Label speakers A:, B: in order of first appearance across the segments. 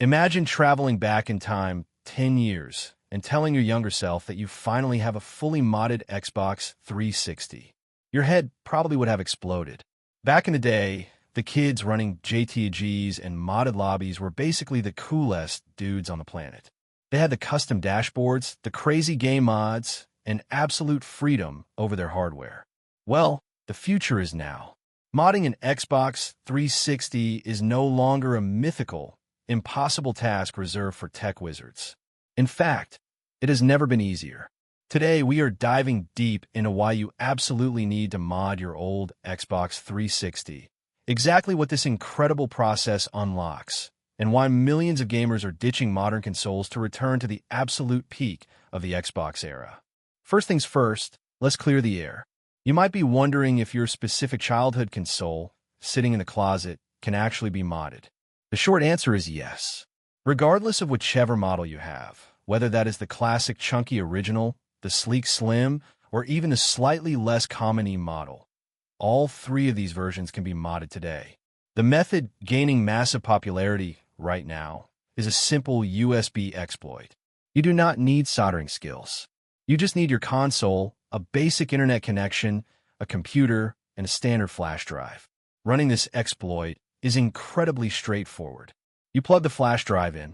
A: Imagine traveling back in time 10 years and telling your younger self that you finally have a fully modded Xbox 360. Your head probably would have exploded. Back in the day, the kids running JTAGs and modded lobbies were basically the coolest dudes on the planet. They had the custom dashboards, the crazy game mods, and absolute freedom over their hardware. Well, the future is now. Modding an Xbox 360 is no longer a mythical, impossible task reserved for tech wizards. In fact, it has never been easier. Today, we are diving deep into why you absolutely need to mod your old Xbox 360, exactly what this incredible process unlocks, and why millions of gamers are ditching modern consoles to return to the absolute peak of the Xbox era. First things first, let's clear the air. You might be wondering if your specific childhood console, sitting in the closet, can actually be modded. The short answer is yes. Regardless of whichever model you have, whether that is the classic chunky original, the sleek slim, or even the slightly less common E model, all three of these versions can be modded today. The method gaining massive popularity right now is a simple USB exploit. You do not need soldering skills. You just need your console, a basic internet connection, a computer, and a standard flash drive. Running this exploit is incredibly straightforward. You plug the flash drive in,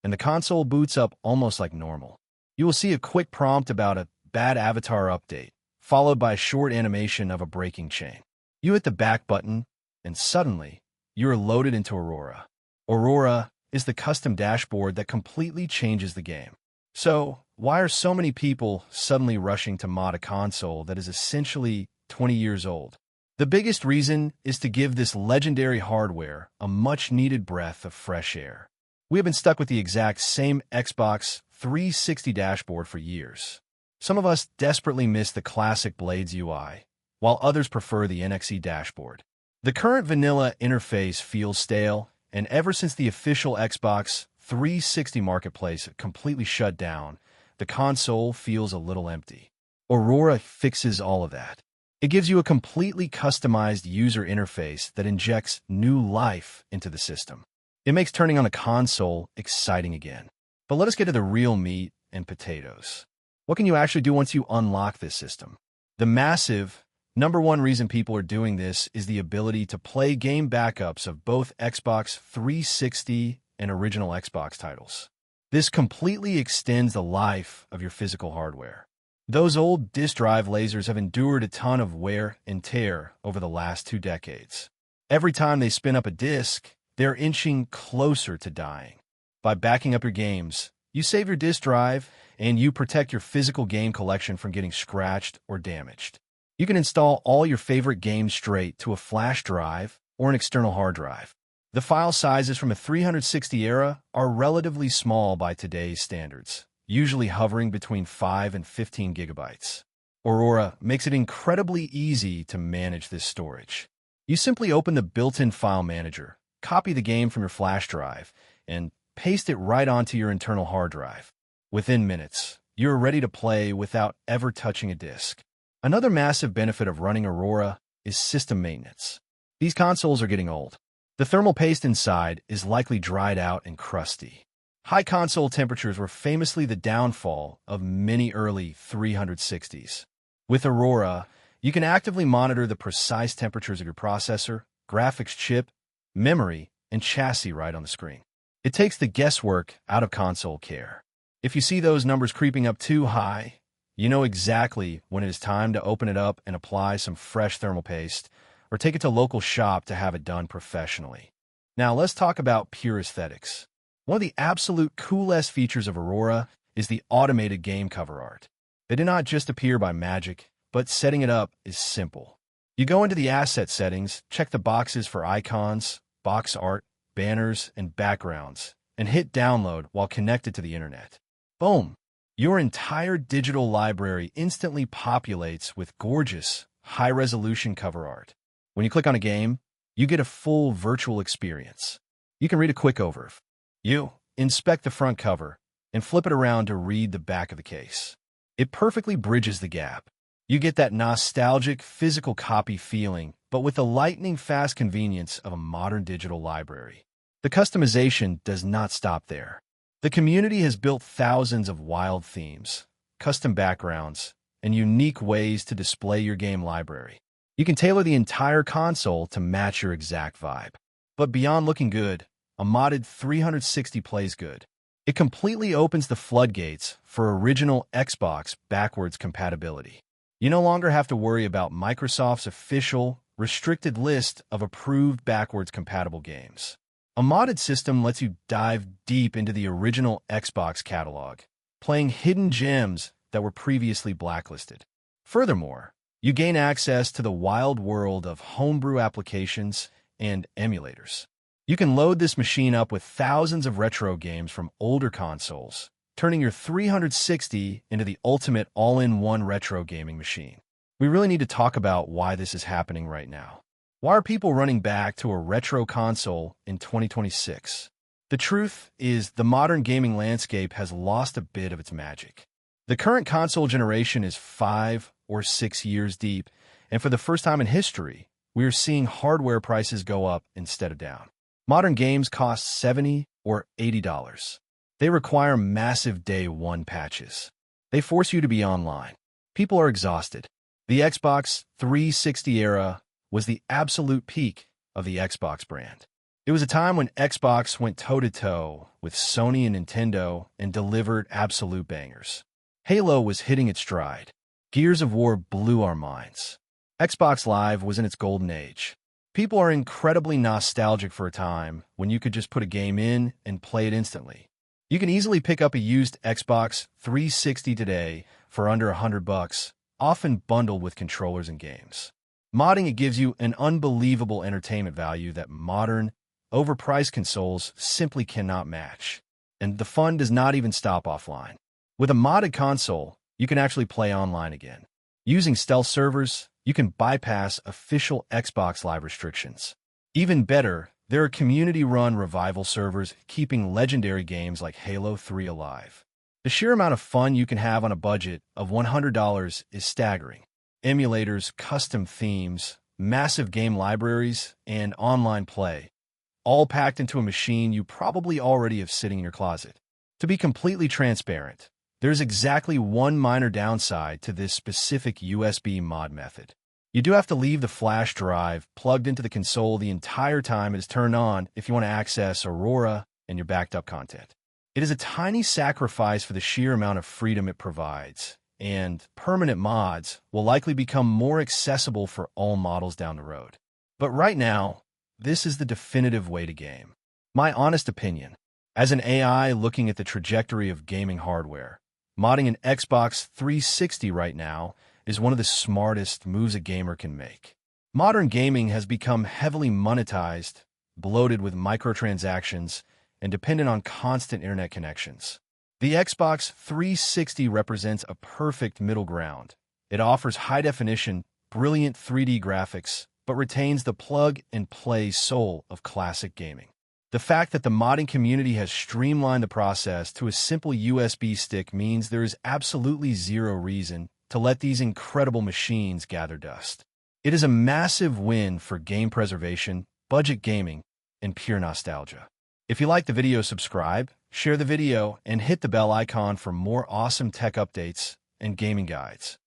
A: and the console boots up almost like normal. You will see a quick prompt about a bad avatar update, followed by a short animation of a breaking chain. You hit the back button, and suddenly, you are loaded into Aurora. Aurora is the custom dashboard that completely changes the game. So, why are so many people suddenly rushing to mod a console that is essentially 20 years old? The biggest reason is to give this legendary hardware a much-needed breath of fresh air. We have been stuck with the exact same Xbox 360 dashboard for years. Some of us desperately miss the classic Blades UI, while others prefer the NXE dashboard. The current vanilla interface feels stale, and ever since the official Xbox 360 marketplace completely shut down, the console feels a little empty. Aurora fixes all of that. It gives you a completely customized user interface that injects new life into the system. It makes turning on a console exciting again. But let us get to the real meat and potatoes. What can you actually do once you unlock this system? The massive, number one reason people are doing this is the ability to play game backups of both Xbox 360 and original Xbox titles. This completely extends the life of your physical hardware. Those old disk drive lasers have endured a ton of wear and tear over the last 2 decades. Every time they spin up a disk, they're inching closer to dying. By backing up your games, you save your disk drive and you protect your physical game collection from getting scratched or damaged. You can install all your favorite games straight to a flash drive or an external hard drive. The file sizes from a 360 era are relatively small by today's standards, usually hovering between 5 and 15 gigabytes. Aurora makes it incredibly easy to manage this storage. You simply open the built-in file manager, copy the game from your flash drive, and paste it right onto your internal hard drive. Within minutes, you're ready to play without ever touching a disk. Another massive benefit of running Aurora is system maintenance. These consoles are getting old. The thermal paste inside is likely dried out and crusty. High console temperatures were famously the downfall of many early 360s. With Aurora, you can actively monitor the precise temperatures of your processor, graphics chip, memory, and chassis right on the screen. It takes the guesswork out of console care. If you see those numbers creeping up too high, you know exactly when it is time to open it up and apply some fresh thermal paste, or take it to a local shop to have it done professionally. Now let's talk about pure aesthetics. One of the absolute coolest features of Aurora is the automated game cover art. They do not just appear by magic, but setting it up is simple. You go into the asset settings, check the boxes for icons, box art, banners, and backgrounds, and hit download while connected to the internet. Boom! Your entire digital library instantly populates with gorgeous, high-resolution cover art. When you click on a game, you get a full virtual experience. You can read a quick overview. You inspect the front cover and flip it around to read the back of the case. It perfectly bridges the gap. You get that nostalgic physical copy feeling, but with the lightning-fast convenience of a modern digital library. The customization does not stop there. The community has built thousands of wild themes, custom backgrounds, and unique ways to display your game library. You can tailor the entire console to match your exact vibe. But beyond looking good, a modded 360 plays good. It completely opens the floodgates for original Xbox backwards compatibility. You no longer have to worry about Microsoft's official, restricted list of approved backwards compatible games. A modded system lets you dive deep into the original Xbox catalog, playing hidden gems that were previously blacklisted. Furthermore, you gain access to the wild world of homebrew applications and emulators. You can load this machine up with thousands of retro games from older consoles, turning your 360 into the ultimate all-in-one retro gaming machine. We really need to talk about why this is happening right now. Why are people running back to a retro console in 2026? The truth is, the modern gaming landscape has lost a bit of its magic. The current console generation is 5 or 6 years deep, and for the first time in history, we are seeing hardware prices go up instead of down. Modern games cost $70 or $80. They require massive day one patches. They force you to be online. People are exhausted. The Xbox 360 era was the absolute peak of the Xbox brand. It was a time when Xbox went toe-to-toe with Sony and Nintendo and delivered absolute bangers. Halo was hitting its stride. Gears of War blew our minds. Xbox Live was in its golden age. People are incredibly nostalgic for a time when you could just put a game in and play it instantly. You can easily pick up a used Xbox 360 today for under $100, often bundled with controllers and games. Modding it gives you an unbelievable entertainment value that modern, overpriced consoles simply cannot match. And the fun does not even stop offline. With a modded console, you can actually play online again. Using stealth servers, you can bypass official Xbox Live restrictions. Even better, there are community-run revival servers keeping legendary games like Halo 3 alive. The sheer amount of fun you can have on a budget of $100 is staggering. Emulators, custom themes, massive game libraries, and online play, all packed into a machine you probably already have sitting in your closet. To be completely transparent, there's exactly one minor downside to this specific USB mod method. You do have to leave the flash drive plugged into the console the entire time it is turned on if you want to access Aurora and your backed up content. It is a tiny sacrifice for the sheer amount of freedom it provides, and permanent mods will likely become more accessible for all models down the road. But right now, this is the definitive way to game. My honest opinion, as an AI looking at the trajectory of gaming hardware, modding an Xbox 360 right now is one of the smartest moves a gamer can make. Modern gaming has become heavily monetized, bloated with microtransactions, and dependent on constant internet connections. The Xbox 360 represents a perfect middle ground. It offers high-definition, brilliant 3D graphics, but retains the plug-and-play soul of classic gaming. The fact that the modding community has streamlined the process to a simple USB stick means there is absolutely zero reason to let these incredible machines gather dust. It is a massive win for game preservation, budget gaming, and pure nostalgia. If you like the video, subscribe, share the video, and hit the bell icon for more awesome tech updates and gaming guides.